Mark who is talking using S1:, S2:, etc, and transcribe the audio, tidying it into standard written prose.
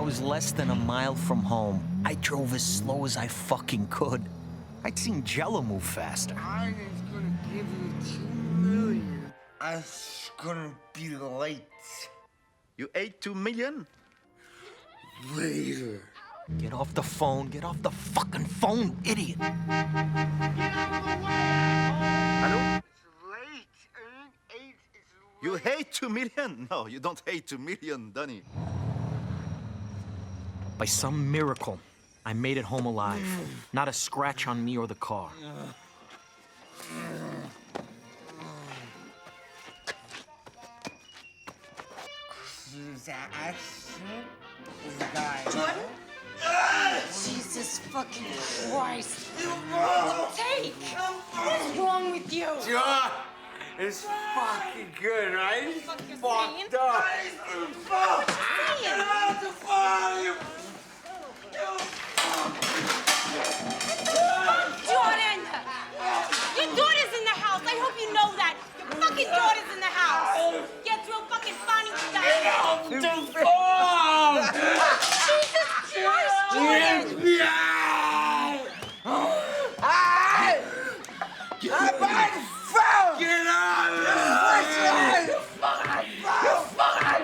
S1: was less than a mile from home. I drove as slow as I fucking could. I'd seen Jello move faster.
S2: I was gonna give you 2 million. I was gonna be late.
S3: You ate 2 million?
S2: Later.
S1: Get off the phone. Get off the fucking phone, idiot.
S3: Hello?
S2: It's late. I ain't 8. It's late.
S3: You hate 2 million? No, you don't hate 2 million, Donnie.
S1: By some miracle, I made it home alive. Not a scratch on me or the car.
S2: That accident is a guy.
S4: Jordan? Jesus fucking Christ. Take! What is wrong with you?
S2: John, it's fucking good, right?
S4: Fuck you're
S2: Fucked
S4: saying?
S2: up. Fuck!
S4: Saying?
S2: Get out the fire!
S4: Jordan! Your daughter's in the house. I hope you know that. Your fucking daughter's in the house. Get real fucking funny stuff.
S2: The phone!
S4: Jesus Christ, Jordan!
S2: FBI! I'm on the phone! Get out of here! You fucking